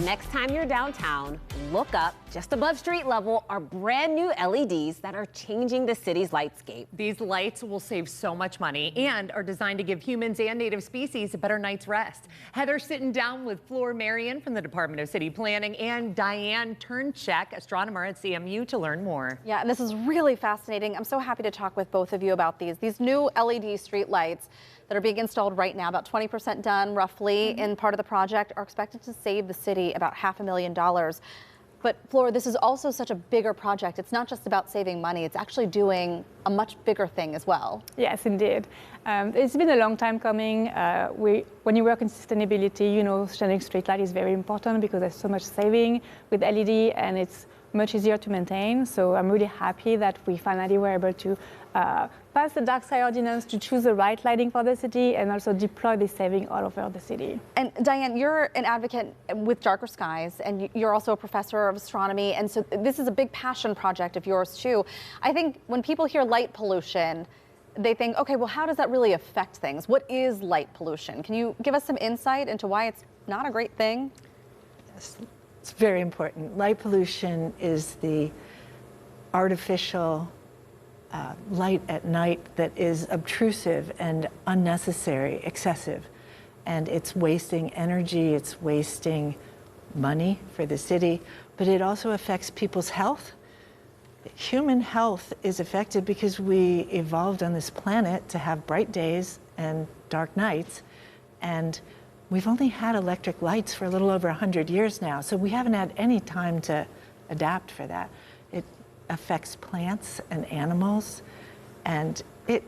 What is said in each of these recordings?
next time you're downtown, look up, just above street level, are brand new LEDs that are changing the city's lightscape. These lights will save so much money and are designed to give humans and native species a better night's rest. Heather's sitting down with Flor Marion from the Department of City Planning and Diane Turnchek, astronomer at CMU, to learn more. Yeah, and this is really fascinating. I'm so happy to talk with both of you about these new LED street lights that are being installed right now, about 20% done roughly in part of the project, are expected to save the city about $500,000. But Flor, this is also such a bigger project. It's not just about saving money, it's actually doing a much bigger thing as well. Yes, indeed. It's been a long time coming. When you work in sustainability, you know, shining street light is very important because there's so much saving with LED and it's much easier to maintain. So I'm really happy that we finally were able to pass the dark sky ordinance to choose the right lighting for the city and also deploy this saving all over the city. And Diane, you're an advocate with darker skies and you're also a professor of astronomy. And so this is a big passion project of yours too. I think when people hear light pollution, they think, okay, well, how does that really affect things? What is light pollution? Can you give us some insight into why it's not a great thing? Yes. It's very important. Light pollution is the artificial light at night that is obtrusive and unnecessary, excessive. And it's wasting energy, it's wasting money for the city, but it also affects people's health. Human health is affected because we evolved on this planet to have bright days and dark nights. And we've only had electric lights for a little over 100 years now, so we haven't had any time to adapt for that. It affects plants and animals, and it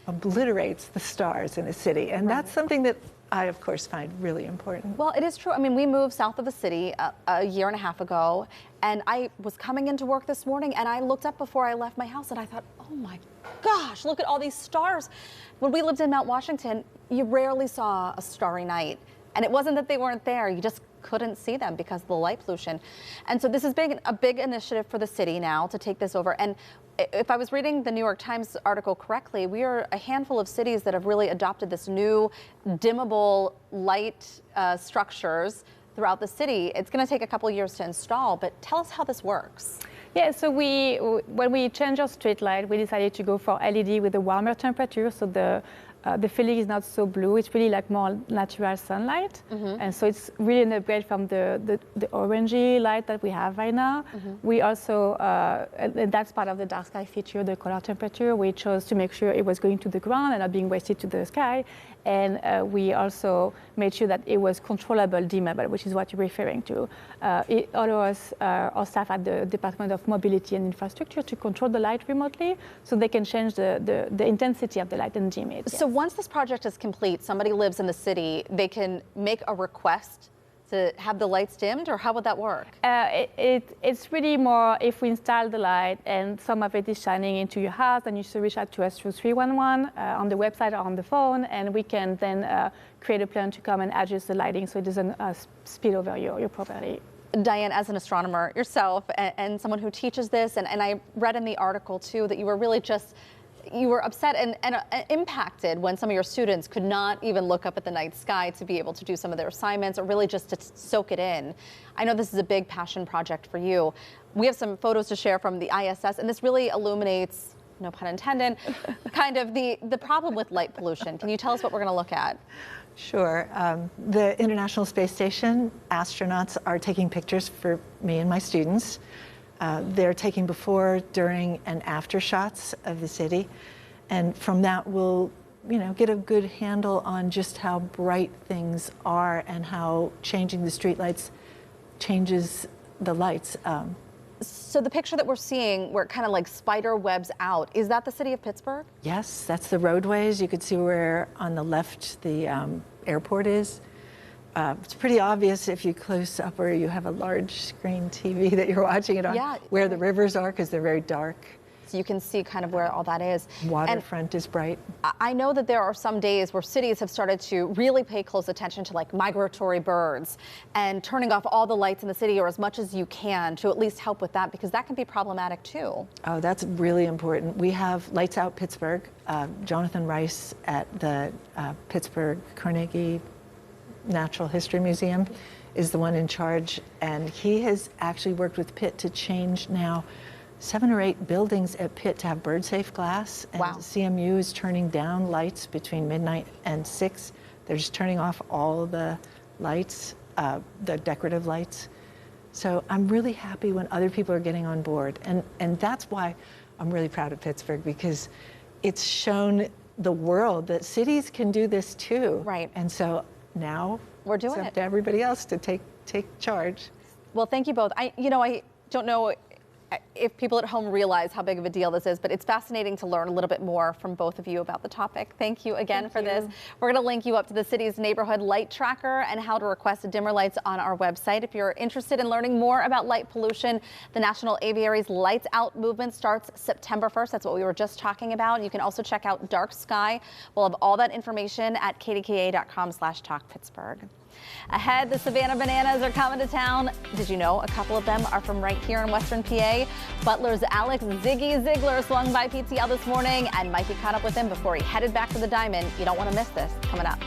obliterates the stars in a city, and that's something that I, of course, find really important. Well, it is true. I mean, we moved south of the city a year and a half ago, and I was coming into work this morning, and I looked up before I left my house, and I thought, oh my gosh, look at all these stars. When we lived in Mount Washington, you rarely saw a starry night. And it wasn't that they weren't there, you just couldn't see them because of the light pollution. And so this has been a big initiative for the city now to take this over. And if I was reading the New York Times article correctly, we are a handful of cities that have really adopted this new dimmable light structures throughout the city. It's going to take a couple years to install, but tell us how this works. Yeah, so when we changed our street light, we decided to go for LED with a warmer temperature, so the feeling is not so blue. It's really like more natural sunlight. And so it's really an upgrade from the orangey light that we have right now. We also, and that's part of the dark sky feature, the color temperature. We chose to make sure it was going to the ground and not being wasted to the sky. And we also made sure that it was controllable, dimmable, which is what you're referring to. It allows our staff at the Department of Mobility and Infrastructure to control the light remotely, so they can change the intensity of the light and dim it. So once this project is complete, somebody lives in the city, they can make a request to have the lights dimmed, or how would that work? It's really more if we install the light and some of it is shining into your house, then you should reach out to us through 311 on the website or on the phone, and we can then create a plan to come and adjust the lighting so it doesn't spill over your property. Diane, as an astronomer yourself and someone who teaches this, and I read in the article too that you were really you were upset and impacted when some of your students could not even look up at the night sky to be able to do some of their assignments or really just to soak it in. I know this is a big passion project for you. We have some photos to share from the ISS, and this really illuminates, no pun intended, kind of the problem with light pollution. Can you tell us what we're going to look at? Sure. The International Space Station astronauts are taking pictures for me and my students. They're taking before, during, and after shots of the city. And from that, we'll get a good handle on just how bright things are and how changing the streetlights changes the lights. So the picture that we're seeing, where it kind of like spider webs out, is that the city of Pittsburgh? Yes, that's the roadways. You could see where on the left the airport is. It's pretty obvious if you close up or you have a large screen TV that you're watching it on, where the rivers are, because they're very dark. So you can see kind of where all that is. Waterfront is bright. I know that there are some days where cities have started to really pay close attention to like migratory birds and turning off all the lights in the city or as much as you can to at least help with that, because that can be problematic too. Oh, that's really important. We have Lights Out Pittsburgh. Jonathan Rice at the Pittsburgh Carnegie Natural History Museum is the one in charge, and he has actually worked with Pitt to change now 7 or 8 buildings at Pitt to have bird-safe glass. And Wow. CMU is turning down lights between midnight and 6. They're just turning off all the lights, the decorative lights. So I'm really happy when other people are getting on board. And that's why I'm really proud of Pittsburgh, because it's shown the world that cities can do this too. Right. And so now We're doing it's up it. to everybody else to take charge. Well, thank you both. I don't know if people at home realize how big of a deal this is, but it's fascinating to learn a little bit more from both of you about the topic. Thank you again for this. We're going to link you up to the city's neighborhood light tracker and how to request dimmer lights on our website. If you're interested in learning more about light pollution, the National Aviary's Lights Out movement starts September 1st. That's what we were just talking about. You can also check out Dark Sky. We'll have all that information at kdka.com/talkpittsburgh. Ahead, the Savannah Bananas are coming to town. Did you know a couple of them are from right here in Western PA? Butler's Alex Ziggy Ziegler swung by PTL this morning, and Mikey caught up with him before he headed back to the Diamond. You don't want to miss this. Coming up.